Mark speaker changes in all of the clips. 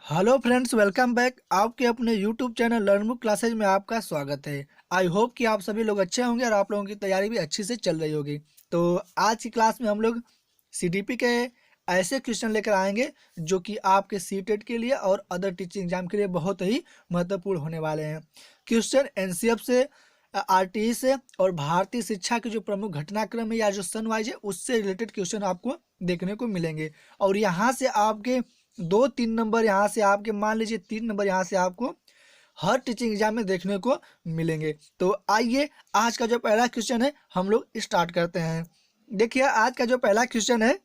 Speaker 1: Hello friends, welcome back. आपके अपने YouTube channel learn book classes में आपका स्वागत है। आई होप कि आप सभी लोग अच्छे होंगे और आप लोगों की तैयारी भी अच्छी से चल रही होगी। तो आज की क्लास में हम लोग सीडीपी के ऐसे क्वेश्चन लेकर आएंगे जो कि आपके सीटेट के लिए और अदर टीचिंग एग्जाम के लिए बहुत ही महत्वपूर्ण होने वाले हैं। क्वेश्चन एनसीएफ से, आरटीई से और भारतीय शिक्षा के जो प्रमुख घटनाक्रम है या जो सन वाइज है उससे रिलेटेड क्वेश्चन आपको देखने को मिलेंगे। और यहाँ से आपके 2-3 नंबर, यहाँ से आपके मान लीजिए 3 नंबर यहाँ से आपको हर टीचिंग एग्जाम में देखने को मिलेंगे। तो आइए आज का जो पहला क्वेश्चन है हम लोग स्टार्ट करते हैं। देखिए आज का जो पहला क्वेश्चन है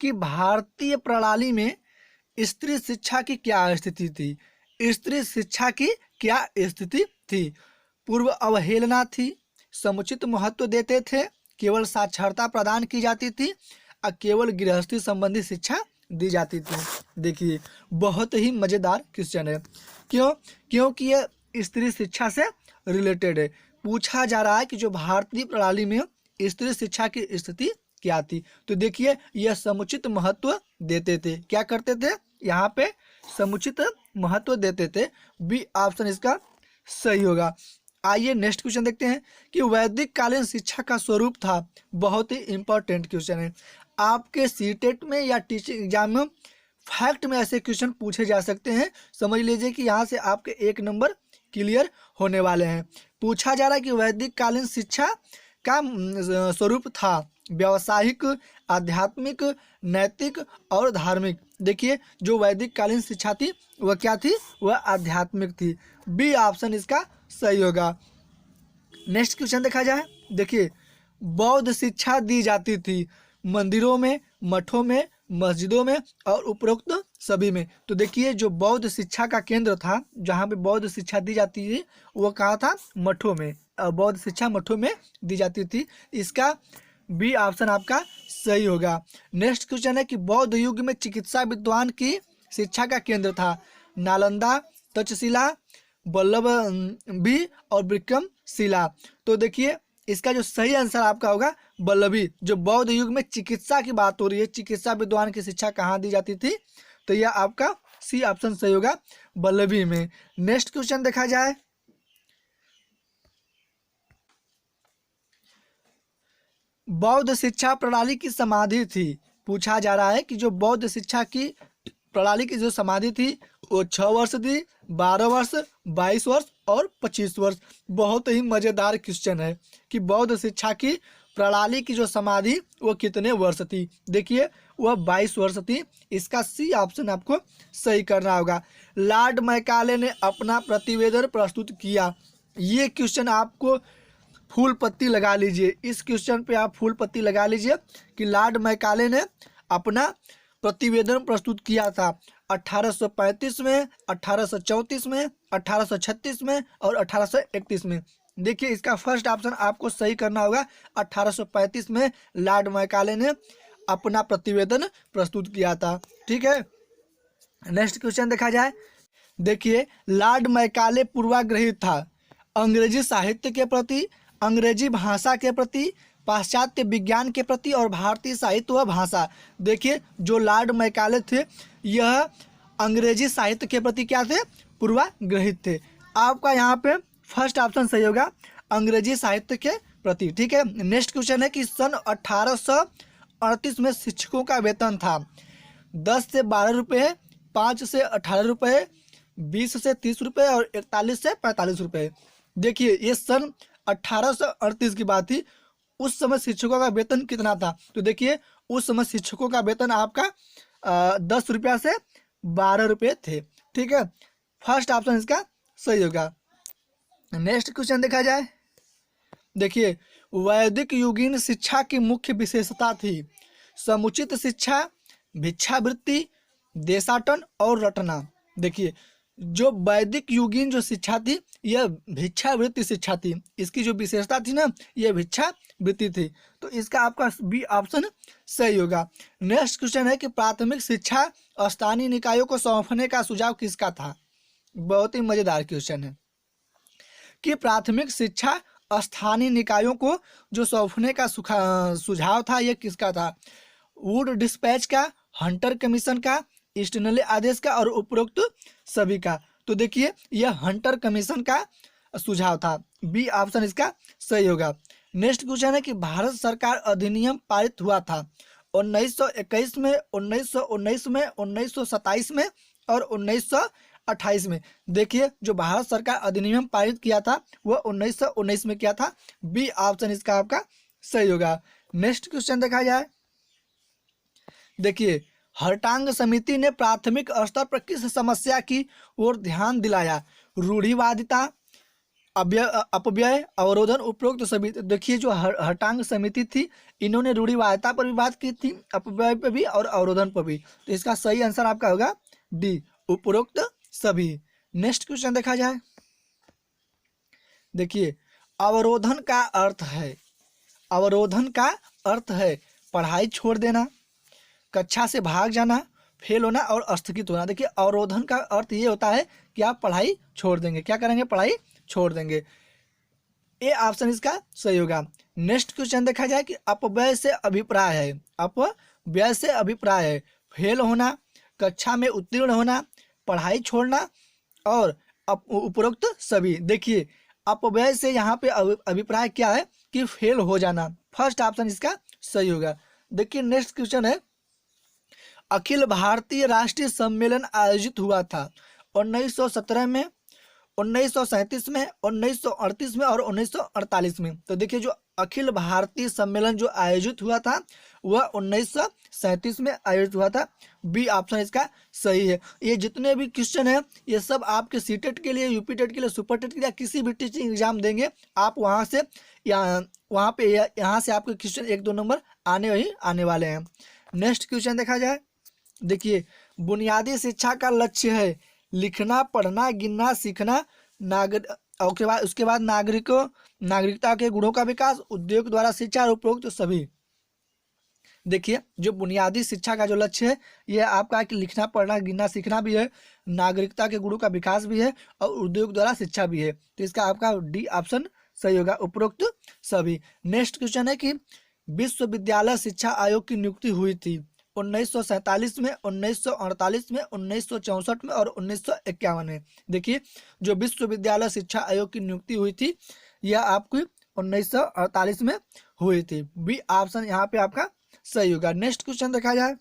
Speaker 1: कि भारतीय प्रणाली में स्त्री शिक्षा की क्या स्थिति थी। स्त्री शिक्षा की क्या स्थिति थी? पूर्व अवहेलना थी, समुचित महत्व देते थे, केवल साक्षरता प्रदान की जाती थी और केवल गृहस्थी संबंधी शिक्षा दी जाती थी। देखिए बहुत ही मज़ेदार क्वेश्चन है। क्योंकि यह स्त्री शिक्षा से रिलेटेड है। पूछा जा रहा है कि जो भारतीय प्रणाली में स्त्री शिक्षा की स्थिति क्या थी। तो देखिए यह समुचित महत्व देते थे। क्या करते थे? यहाँ पे समुचित महत्व देते थे। बी ऑप्शन इसका सही होगा। आइए नेक्स्ट क्वेश्चन देखते हैं कि वैदिक कालीन शिक्षा का स्वरूप था। बहुत ही इंपॉर्टेंट क्वेश्चन है। आपके सीटेट में या टीचिंग एग्जाम में फैक्ट में ऐसे क्वेश्चन पूछे जा सकते हैं। समझ लीजिए कि यहाँ से आपके 1 नंबर क्लियर होने वाले हैं। पूछा जा रहा है कि वैदिक कालीन शिक्षा का स्वरूप था व्यावसायिक, आध्यात्मिक, नैतिक और धार्मिक। देखिए जो वैदिक कालीन शिक्षा थी वह क्या थी? वह आध्यात्मिक थी। बी ऑप्शन इसका सही होगा। नेक्स्ट क्वेश्चन देखा जाए। देखिए बौद्ध शिक्षा दी जाती थी मंदिरों में, मठों में, मस्जिदों में और उपरोक्त सभी में। तो देखिए जो बौद्ध शिक्षा का केंद्र था, जहाँ पे बौद्ध शिक्षा दी जाती थी वो कहाँ था? मठों में। बौद्ध शिक्षा मठों में दी जाती थी। इसका बी ऑप्शन आपका सही होगा। नेक्स्ट क्वेश्चन है कि बौद्ध युग में चिकित्सा विद्वान की शिक्षा का केंद्र था नालंदा, तक्षशिला, वल्लभ भी और विक्रमशिला। तो देखिए इसका जो सही आंसर आपका होगा वल्लभी। जो बौद्ध युग में चिकित्सा की बात हो रही है, चिकित्सा विद्वान की शिक्षा कहाँ दी जाती थी, तो यह आपका सी ऑप्शन सही होगा, वल्लभी में। नेक्स्ट क्वेश्चन देखा जाए। बौद्ध शिक्षा प्रणाली की समाधि थी। पूछा जा रहा है कि जो बौद्ध शिक्षा की प्रणाली की जो समाधि थी वो 6 वर्ष थी, 12 वर्ष, 22 वर्ष और 25 वर्ष। बहुत ही मज़ेदार क्वेश्चन है कि बौद्ध शिक्षा की प्रणाली की जो समाधि वो कितने वर्ष थी। देखिए वह 22 वर्ष थी। इसका सी ऑप्शन आपको सही करना होगा। लॉर्ड मैकाले ने अपना प्रतिवेदन प्रस्तुत किया। ये क्वेश्चन आपको फूल पत्ती लगा लीजिए। इस क्वेश्चन पे आप फूल पत्ती लगा लीजिए कि लॉर्ड मैकाले ने अपना प्रतिवेदन प्रस्तुत किया था 1835 में, 1834 में, 1836 में और 1831 में। देखिए इसका फर्स्ट ऑप्शन आपको सही करना होगा। 1835 में लॉर्ड मैकाले ने अपना प्रतिवेदन प्रस्तुत किया था। ठीक है। नेक्स्ट क्वेश्चन देखा जाए। देखिए लॉर्ड मैकाले पूर्वाग्रही था अंग्रेजी साहित्य के प्रति, अंग्रेजी भाषा के प्रति, पाश्चात्य विज्ञान के प्रति और भारतीय साहित्य व भाषा। देखिए जो लॉर्ड मैकाले थे यह अंग्रेजी साहित्य के प्रति क्या थे? पूर्वाग्रहित थे। आपका यहाँ पे फर्स्ट ऑप्शन सही होगा, अंग्रेजी साहित्य के प्रति। ठीक है। नेक्स्ट क्वेश्चन है कि सन 1838 में शिक्षकों का वेतन था 10 से 12 रुपये, 5 से 18 रुपये, 20 से 30 रुपये और 41 से 45 रुपये। देखिए ये सन 1838 की बात थी। उस समय शिक्षकों का वेतन कितना था? तो देखिए उस समय शिक्षकों का वेतन आपका 10 रुपया से 12 रुपये थे। ठीक है। फर्स्ट ऑप्शन इसका सही होगा। नेक्स्ट क्वेश्चन देखा जाए। देखिए वैदिक युगीन शिक्षा की मुख्य विशेषता थी समुचित शिक्षा, भिक्षावृत्ति, देशाटन और रटना। देखिए जो वैदिक युगीन जो शिक्षा थी यह भिक्षावृत्ति शिक्षा थी। इसकी जो विशेषता थी ना यह भिक्षावृत्ति थी। तो इसका आपका बी ऑप्शन सही होगा। नेक्स्ट क्वेश्चन है कि प्राथमिक शिक्षा स्थानीय निकायों को सौंपने का सुझाव किसका था? बहुत ही मजेदार क्वेश्चन है कि प्राथमिक शिक्षा स्थानीय निकायों को जो सौंपने का सुझाव था यह किसका था? वुड डिस्पैच का, हंटर कमीशन का, स्टेनली आदेश का और उपरोक्त सभी का। तो देखिए यह हंटर कमीशन का सुझाव था। बी ऑप्शन इसका सही होगा। नेक्स्ट क्वेश्चन है कि भारत सरकार अधिनियम पारित हुआ था 1921 में, 1919 में, 1927 में और 1928 में। देखिए जो भारत सरकार अधिनियम पारित किया था वह 1919 में किया था। बी ऑप्शन इसका आपका सही होगा। नेक्स्ट क्वेश्चन देखा जाए। देखिए हर्टांग समिति ने प्राथमिक स्तर पर किस समस्या की ओर ध्यान दिलाया? रूढ़िवादिता, अपव्यय, अवरोधन, उपरोक्त सभी। देखिए जो हर्टांग समिति थी इन्होंने रूढ़िवादिता पर भी बात की थी, अपव्यय पर भी और अवरोधन पर भी। तो इसका सही आंसर आपका होगा डी, उपरोक्त सभी। नेक्स्ट क्वेश्चन देखा जाए। देखिए अवरोधन का अर्थ है, अवरोधन का अर्थ है पढ़ाई छोड़ देना, कक्षा से भाग जाना, फेल होना और स्थगित होना। देखिए अवरोधन का अर्थ ये होता है कि आप पढ़ाई छोड़ देंगे। क्या करेंगे? पढ़ाई छोड़ देंगे। ए ऑप्शन इसका सही होगा। नेक्स्ट क्वेश्चन देखा जाए कि अपव्यय से अभिप्राय है, अपव्यय से अभिप्राय है फेल होना, कक्षा में उत्तीर्ण होना, पढ़ाई छोड़ना और उपरोक्त सभी। देखिए अपव्यय से यहाँ पे अभिप्राय क्या है कि फेल हो जाना। फर्स्ट ऑप्शन इसका सही होगा। देखिए नेक्स्ट क्वेश्चन है अखिल भारतीय राष्ट्रीय सम्मेलन आयोजित हुआ था 1917 में, 1937 में, 1938 में और 1948 में। तो देखिए जो अखिल भारतीय सम्मेलन जो आयोजित हुआ था वह 1937 में आयोजित हुआ था। बी ऑप्शन इसका सही है। ये जितने भी क्वेश्चन है ये सब आपके सीटेट के लिए, यूपी टेट के लिए, सुपर टेट के लिए, किसी भी टीचिंग एग्जाम देंगे आप वहाँ से यहाँ से आपके क्वेश्चन 1-2 नंबर आने वाले हैं। नेक्स्ट क्वेश्चन देखा जाए। देखिए बुनियादी शिक्षा का लक्ष्य है लिखना, पढ़ना, गिनना सीखना, उसके बाद नागरिकता के गुणों का विकास, उद्योग द्वारा शिक्षा और उपरोक्त सभी। देखिए जो बुनियादी शिक्षा का जो लक्ष्य है यह आपका कि लिखना, पढ़ना, गिनना सीखना भी है, नागरिकता के गुणों का विकास भी है और उद्योग द्वारा शिक्षा भी है। तो इसका आपका डी ऑप्शन सही होगा, उपरोक्त सभी। नेक्स्ट क्वेश्चन है कि विश्वविद्यालय शिक्षा आयोग की नियुक्ति हुई थी 1947 में, 1948 में, 1964 में और 1951 में। देखिए जो विश्वविद्यालय शिक्षा आयोग की नियुक्ति हुई थी यह आपकी 1948 में हुई थी। बी ऑप्शन यहाँ पे आपका सही होगा। नेक्स्ट क्वेश्चन देखा जाए।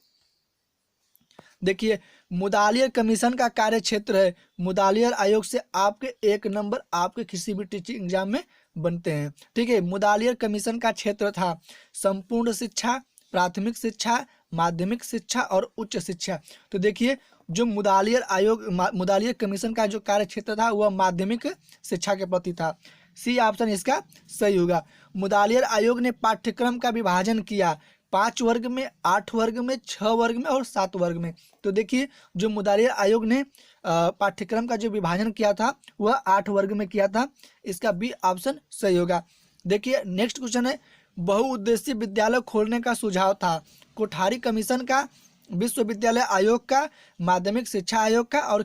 Speaker 1: देखिए मुदालियर कमीशन का कार्य क्षेत्र है, मुदालियर आयोग से आपके 1 नंबर आपके किसी भी टीचिंग एग्जाम में बनते हैं। ठीक है, मुदालियर कमीशन का क्षेत्र था संपूर्ण शिक्षा, प्राथमिक शिक्षा, माध्यमिक शिक्षा और उच्च शिक्षा। तो देखिए जो मुदालियर कमीशन का जो कार्य क्षेत्र था वह माध्यमिक शिक्षा के प्रति था। सी ऑप्शन इसका सही होगा। मुदालियर आयोग ने पाठ्यक्रम का विभाजन किया 5 वर्ग में, 8 वर्ग में, 6 वर्ग में और 7 वर्ग में। तो देखिए जो मुदालियर आयोग ने पाठ्यक्रम का जो विभाजन किया था वह 8 वर्ग में किया था। इसका बी ऑप्शन सही होगा। देखिए नेक्स्ट क्वेश्चन है बहुउद्देशीय विद्यालय खोलने का सुझाव था कोठारी कमीशन का, विश्वविद्यालय आयोग का, माध्यमिक शिक्षा आयोग का और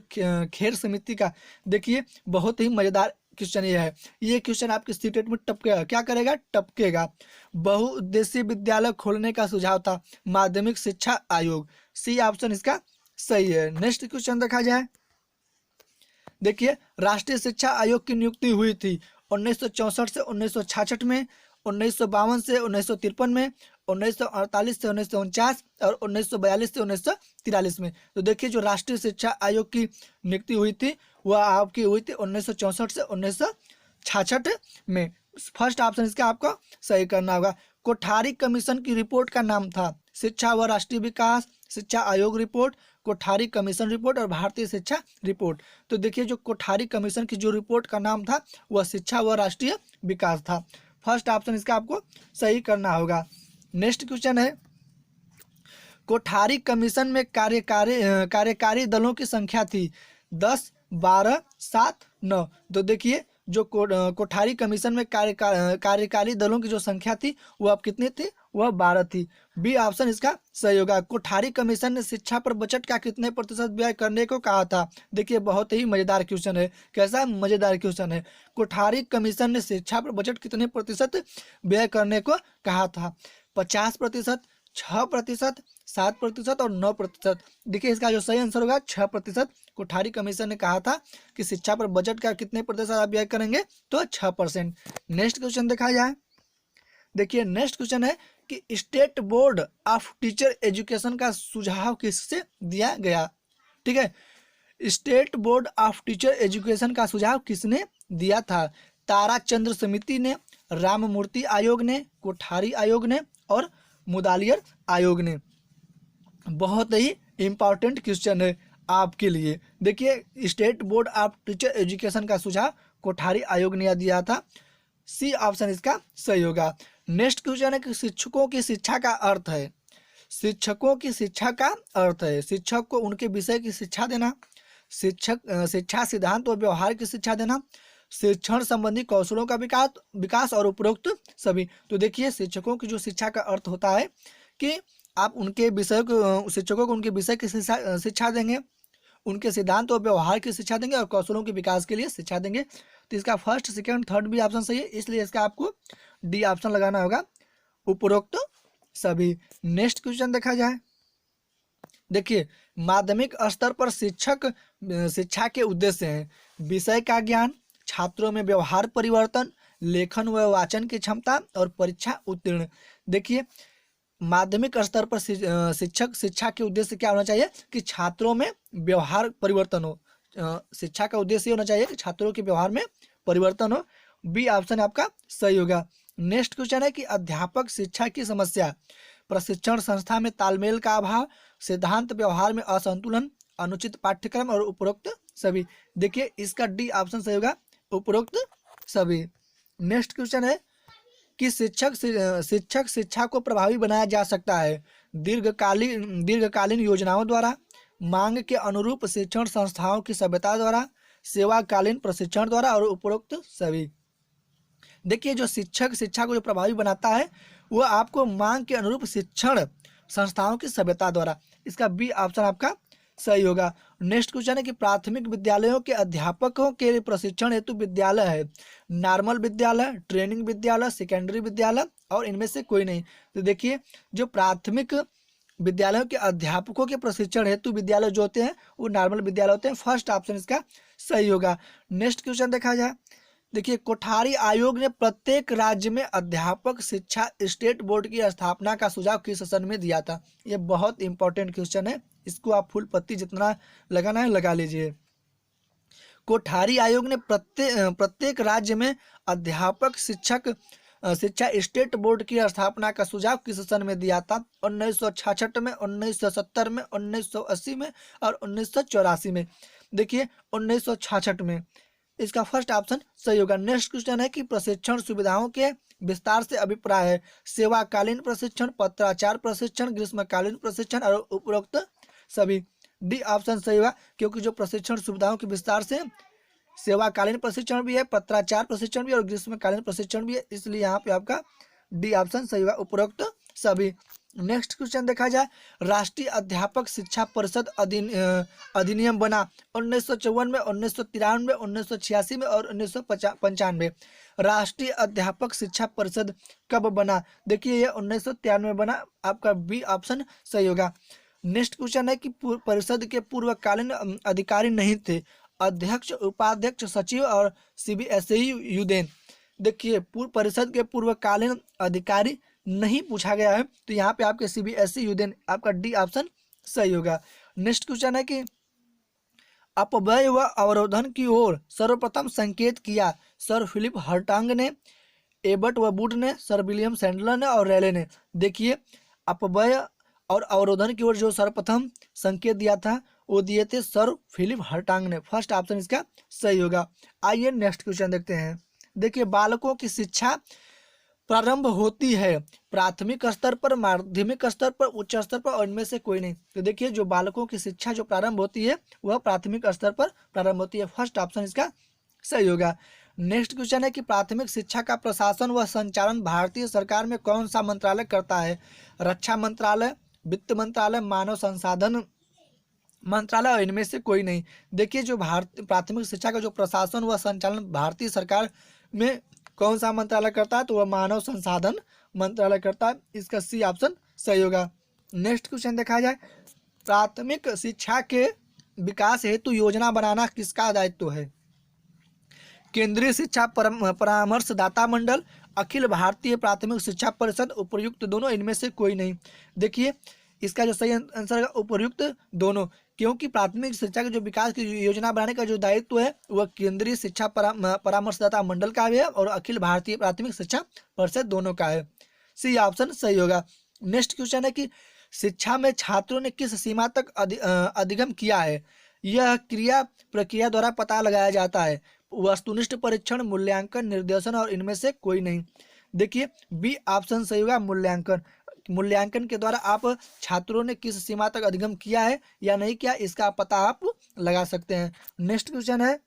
Speaker 1: खेर समिति का। देखिए बहुत ही मजेदार क्वेश्चन ये है। ये क्वेश्चन आपके सीटेट में टपकेगा। क्या करेगा? टपकेगा। बहुउद्देशीय विद्यालय खोलने का सुझाव था माध्यमिक शिक्षा आयोग। सी ऑप्शन इसका सही है। नेक्स्ट क्वेश्चन देखा जाए। देखिए राष्ट्रीय शिक्षा आयोग की नियुक्ति हुई थी 1964 से 1966 में, 1952 से 1953 में, 1948 से 1949 और 1942 से 1943 में। तो देखिए जो राष्ट्रीय शिक्षा आयोग की नियुक्ति हुई थी वह आपकी हुई थी 1964 से 1966 में। फर्स्ट ऑप्शन इसका आपको सही करना होगा। कोठारी कमीशन की रिपोर्ट का नाम था शिक्षा व राष्ट्रीय विकास, शिक्षा आयोग रिपोर्ट, कोठारी कमीशन रिपोर्ट और भारतीय शिक्षा रिपोर्ट। तो देखिए जो कोठारी कमीशन की जो रिपोर्ट का नाम था वह शिक्षा व राष्ट्रीय विकास था। फर्स्ट ऑप्शन इसका आपको सही करना होगा। नेक्स्ट क्वेश्चन है कोठारी कमीशन में कार्यकारी दलों की संख्या थी 10, 12, 7, 9। तो देखिए जो कोठारी कमीशन में कार्यकारी दलों की जो संख्या थी वह अब कितनी थी? वह 12 थी। बी ऑप्शन इसका सही होगा। कोठारी कमीशन ने शिक्षा पर बजट का कितने प्रतिशत व्यय करने को कहा था? देखिए बहुत ही मजेदार क्वेश्चन है। कैसा मजेदार क्वेश्चन है। कोठारी कमीशन ने शिक्षा पर बजट कितने प्रतिशत व्यय करने को कहा था? 50%, 6%, 7% और 9%। देखिए इसका जो सही आंसर होगा 6%। कोठारी कमीशन ने कहा था कि शिक्षा पर बजट का कितने प्रतिशत आप व्यय करेंगे, तो 6%। नेक्स्ट क्वेश्चन देखा जाए। देखिए नेक्स्ट क्वेश्चन है कि state board of teacher education का सुझाव किससे दिया गया। ठीक है, state board of teacher education का सुझाव किसने दिया था? ताराचंद्र समिति ने, राममूर्ति आयोग ने, कोठारी आयोग ने और मुदालियर आयोग ने। बहुत ही इंपॉर्टेंट क्वेश्चन है आपके लिए। देखिए state board of teacher education का सुझाव कोठारी आयोग ने दिया था। सी ऑप्शन इसका सही होगा। नेक्स्ट क्वेश्चन है कि शिक्षकों की शिक्षा का अर्थ है। शिक्षकों की शिक्षा का अर्थ है शिक्षक को उनके विषय की शिक्षा देना, शिक्षा सिद्धांत और व्यवहार की शिक्षा देना, शिक्षण संबंधी कौशलों का विकास और उपरोक्त सभी। तो देखिए शिक्षकों की जो शिक्षा का अर्थ होता है कि आप उनके विषय को, शिक्षकों को उनके विषय की शिक्षा देंगे, उनके सिद्धांत और व्यवहार की शिक्षा देंगे और कौशलों के विकास के लिए शिक्षा देंगे। तो इसका फर्स्ट, सेकंड, थर्ड भी ऑप्शन सही है, इसलिए इसका आपको डी ऑप्शन लगाना होगा, उपरोक्त सभी। नेक्स्ट क्वेश्चन देखा जाए। देखिए माध्यमिक स्तर पर शिक्षा के उद्देश्य हैं विषय का ज्ञान, छात्रों में व्यवहार परिवर्तन, लेखन व वाचन की क्षमता और परीक्षा उत्तीर्ण। देखिए माध्यमिक स्तर पर शिक्षा के उद्देश्य क्या होना चाहिए कि छात्रों में व्यवहार परिवर्तन हो। शिक्षा का उद्देश्य होना चाहिए कि छात्रों के व्यवहार में परिवर्तन हो। बी ऑप्शन आपका सही होगा। नेक्स्ट क्वेश्चन है कि अध्यापक शिक्षा की समस्या, प्रशिक्षण संस्था में तालमेल का अभाव, सिद्धांत व्यवहार में असंतुलन, अनुचित पाठ्यक्रम और उपरोक्त सभी। देखिए इसका डी ऑप्शन सही होगा, उपरोक्त सभी। नेक्स्ट क्वेश्चन है कि शिक्षक शिक्षा को प्रभावी बनाया जा सकता है दीर्घकालीन योजनाओं द्वारा, मांग के अनुरूप शिक्षण संस्थाओं की सभ्यता द्वारा, सेवाकालीन प्रशिक्षण द्वारा और उपरोक्त सभी। देखिए जो शिक्षक शिक्षा को जो प्रभावी बनाता है वो आपको मांग के अनुरूप शिक्षण संस्थाओं की सभ्यता द्वारा। इसका बी ऑप्शन आपका सही होगा। नेक्स्ट क्वेश्चन है कि प्राथमिक विद्यालयों के अध्यापकों के प्रशिक्षण हेतु विद्यालय है नॉर्मल विद्यालय, ट्रेनिंग विद्यालय, सेकेंडरी विद्यालय और इनमें से कोई नहीं। तो देखिए जो प्राथमिक विद्यालयों के अध्यापकों के प्रशिक्षण हेतु विद्यालय जो होते हैं वो नॉर्मल विद्यालय होते हैं। फर्स्ट ऑप्शन इसका सही होगा। नेक्स्ट क्वेश्चन देखा जाए। देखिए कोठारी आयोग ने प्रत्येक राज्य में अध्यापक शिक्षा स्टेट बोर्ड की स्थापना का सुझाव किस सन में दिया था। ये बहुत इंपॉर्टेंट क्वेश्चन है, इसको आप फुल पत्ती जितना लगाना है लगा लीजिए। कोठारी आयोग ने प्रत्येक राज्य में अध्यापक शिक्षा स्टेट बोर्ड की स्थापना का सुझाव किस सन में दिया था। 1966 में, 1970 में, 1980 में और 1984 में। देखिए 1966 में, इसका फर्स्ट ऑप्शन सही होगा। नेक्स्ट क्वेश्चन है कि प्रशिक्षण सुविधाओं के विस्तार से अभिप्राय है सेवाकालीन प्रशिक्षण, पत्राचार प्रशिक्षण, ग्रीष्मकालीन प्रशिक्षण और उपरोक्त सभी। डी ऑप्शन सही होगा क्योंकि जो प्रशिक्षण सुविधाओं के विस्तार से सेवाकालीन प्रशिक्षण भी है, पत्राचार प्रशिक्षण भी और ग्रीष्मकालीन प्रशिक्षण भी है, इसलिए यहाँ पे आपका डी ऑप्शन सही होगा, उपरोक्त सभी। नेक्स्ट क्वेश्चन देखा जाए। राष्ट्रीय अध्यापक शिक्षा परिषद अधिनियम बना 1954 में, 1993 में, 1986 में और 1995। राष्ट्रीय अध्यापक शिक्षा परिषद कब बना। देखिए ये 1993 में बना, आपका बी ऑप्शन सही होगा। नेक्स्ट क्वेश्चन है कि परिषद के पूर्वकालीन अधिकारी नहीं थे अध्यक्ष, उपाध्यक्ष, सचिव और CBSE यूदेन। देखिए परिषद के पूर्वकालीन अधिकारी नहीं पूछा गया है, तो यहाँ पे आपके CBSE यूदेन, आपका डी ऑप्शन सही होगा। नेक्स्ट क्वेश्चन है कि अपव्यय व अवरोधन की ओर सर्वप्रथम संकेत किया सर फिलिप हर्टांग ने, एबट व वुड ने, सर विलियम सैंडलर ने और रेले ने। देखिए अपव्यय और अवरोधन की ओर जो सर्वप्रथम संकेत दिया था वो दिए थे सर फिलिप हर्टांग ने। फर्स्ट ऑप्शन इसका सही होगा। आइए नेक्स्ट क्वेश्चन देखते हैं। देखिए बालकों की शिक्षा प्रारंभ होती है प्राथमिक स्तर पर, माध्यमिक स्तर पर, उच्च स्तर पर और इनमें से कोई नहीं। तो देखिए जो बालकों की शिक्षा जो प्रारंभ होती है वह प्राथमिक स्तर पर प्रारंभ होती है। फर्स्ट ऑप्शन इसका सही होगा। नेक्स्ट क्वेश्चन है कि प्राथमिक शिक्षा का प्रशासन व संचालन भारतीय सरकार में कौन सा मंत्रालय करता है। रक्षा मंत्रालय, वित्त मंत्रालय, मानव संसाधन मंत्रालय और इनमें से कोई नहीं। देखिए जो प्राथमिक शिक्षा का जो प्रशासन व संचालन भारतीय सरकार में कौन सा मंत्रालय करता है? तो वह मानव संसाधन मंत्रालय करता है। इसका सी ऑप्शन सही होगा। नेक्स्ट क्वेश्चन देखा जाए, प्राथमिक शिक्षा के विकास हेतु योजना बनाना किसका दायित्व है? केंद्रीय शिक्षा परामर्शदाता मंडल, अखिल भारतीय प्राथमिक शिक्षा परिषद, उपर्युक्त दोनों, इनमें से कोई नहीं। देखिए इसका जो सही आंसर है उपर्युक्त दोनों, क्योंकि प्राथमिक शिक्षा के जो विकास की योजना बनाने का जो दायित्व है वह केंद्रीय शिक्षा परामर्शदाता मंडल का भी है और अखिल भारतीय प्राथमिक शिक्षा परिषद दोनों का है। सी ऑप्शन सही होगा। नेक्स्ट क्वेश्चन है कि शिक्षा में छात्रों ने किस सीमा तक अधिगम किया है? यह क्रिया प्रक्रिया द्वारा पता लगाया जाता है। वस्तुनिष्ठ परीक्षण, मूल्यांकन, निर्देशन और इनमें से कोई नहीं। देखिए बी ऑप्शन सही होगा, मूल्यांकन। मूल्यांकन के द्वारा आप छात्रों ने किस सीमा तक अधिगम किया है या नहीं किया इसका पता आप लगा सकते हैं। नेक्स्ट क्वेश्चन है,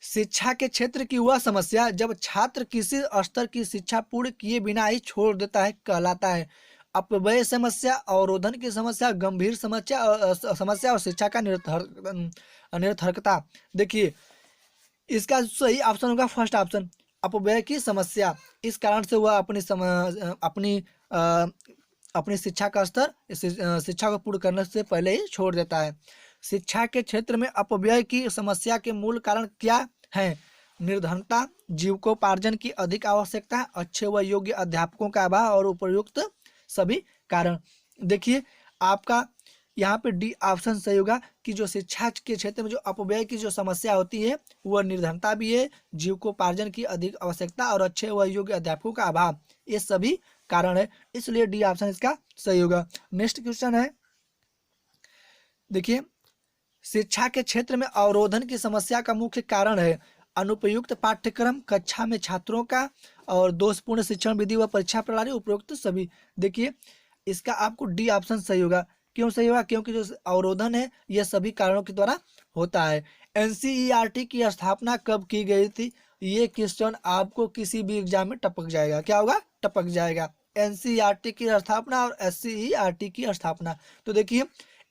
Speaker 1: शिक्षा के क्षेत्र की वह समस्या जब छात्र किसी स्तर की शिक्षा पूर्ण किए बिना ही छोड़ देता है कहलाता है? अपव्यय समस्या, अवरोधन की समस्या, गंभीर समस्या और शिक्षा का निरर्थकता। देखिए इसका सही ऑप्शन होगा फर्स्ट ऑप्शन, अपव्यय की समस्या। इस कारण से वह अपनी शिक्षा का स्तर शिक्षा को पूर्ण करने से पहले ही छोड़ देता है। शिक्षा के क्षेत्र में अपव्यय की समस्या के मूल कारण क्या है? निर्धनता, जीविकोपार्जन की अधिक आवश्यकता, अच्छे व योग्य अध्यापकों का अभाव और उपयुक्त सभी कारण। देखिए आपका यहाँ पे डी ऑप्शन सही होगा कि जो शिक्षा के क्षेत्र में जो अपव्यय की जो समस्या होती है वह निर्धनता भी है, जीविकोपार्जन की अधिक आवश्यकता और अच्छे व योग्य अध्यापकों का अभाव, ये सभी कारण है, इसलिए डी ऑप्शन इसका सही होगा। नेक्स्ट क्वेश्चन है, देखिए शिक्षा के क्षेत्र में अवरोधन की समस्या का मुख्य कारण है अनुपयुक्त पाठ्यक्रम, कक्षा में छात्रों का और दोषपूर्ण शिक्षण विधि व परीक्षा प्रणाली, उपयुक्त सभी। देखिए इसका आपको डी ऑप्शन सही होगा। क्यों सही होगा? क्योंकि जो अवरोधन है यह सभी कारणों के द्वारा होता है। एनसीईआरटी की स्थापना कब की गई थी? ये क्वेश्चन आपको किसी भी एग्जाम में टपक जाएगा। क्या होगा? टपक जाएगा। एनसीईआरटी की स्थापना और एससीईआरटी की स्थापना। तो देखिए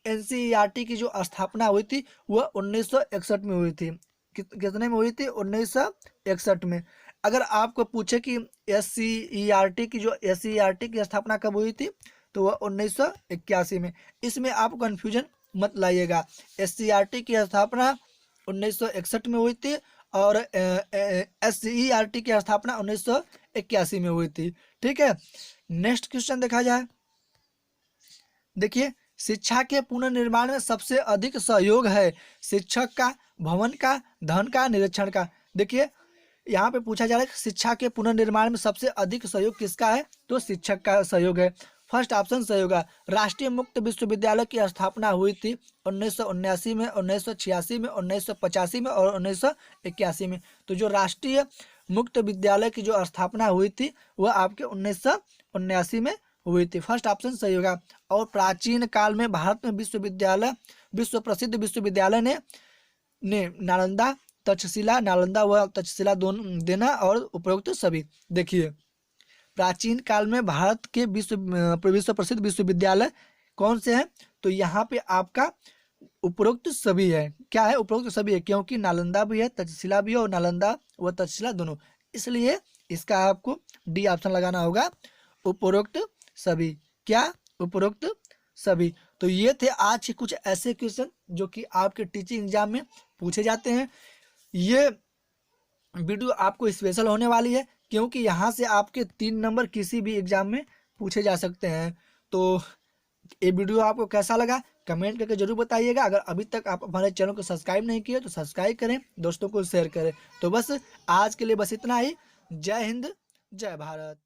Speaker 1: एनसीईआरटी की जो स्थापना हुई थी वह 1961 में हुई थी। कितने में हुई थी? 1961 में। अगर आपको पूछे कि एससीईआरटी की स्थापना कब हुई थी तो वह 1981 में। इसमें आप कंफ्यूजन मत लाइएगा। एससीईआरटी की स्थापना 1961 में हुई थी और एससीईआरटी की स्थापना 1981 में हुई थी। ठीक है, नेक्स्ट क्वेश्चन देखा जाए। देखिए शिक्षा के पुनर्निर्माण में सबसे अधिक सहयोग है शिक्षक का, भवन का, धन का, निरीक्षण का। देखिए यहाँ पे पूछा जा रहा है शिक्षा के पुनर्निर्माण में सबसे अधिक सहयोग किसका है? तो शिक्षक का सहयोग है। फर्स्ट ऑप्शन सही होगा। राष्ट्रीय मुक्त विश्वविद्यालय की स्थापना हुई थी 1979 में, 1986 में, 1985 में और 1981 में। तो जो राष्ट्रीय मुक्त विद्यालय की जो स्थापना हुई थी वह आपके 1979 में हुई थी। फर्स्ट ऑप्शन सही होगा। और प्राचीन काल में भारत में विश्व प्रसिद्ध विश्वविद्यालय ने नालंदा व तक्षशिला दोनों देना और उपरोक्त सभी। देखिए प्राचीन काल में भारत के विश्व प्रसिद्ध विश्वविद्यालय कौन से हैं? तो यहाँ पे आपका उपरोक्त सभी है। क्या है? उपरोक्त सभी है, क्योंकि नालंदा भी है, तक्षशिला भी है और नालंदा व तक्षशिला दोनों, इसलिए इसका आपको डी ऑप्शन लगाना होगा, उपरोक्त सभी। क्या? उपरोक्त सभी। तो ये थे आज के कुछ ऐसे क्वेश्चन जो कि आपके टीचिंग एग्जाम में पूछे जाते हैं। ये वीडियो आपको स्पेशल होने वाली है क्योंकि यहाँ से आपके 3 नंबर किसी भी एग्जाम में पूछे जा सकते हैं। तो ये वीडियो आपको कैसा लगा कमेंट करके जरूर बताइएगा। अगर अभी तक आप हमारे चैनल को सब्सक्राइब नहीं किए तो सब्सक्राइब करें, दोस्तों को शेयर करें। तो बस आज के लिए बस इतना ही। जय हिंद, जय भारत।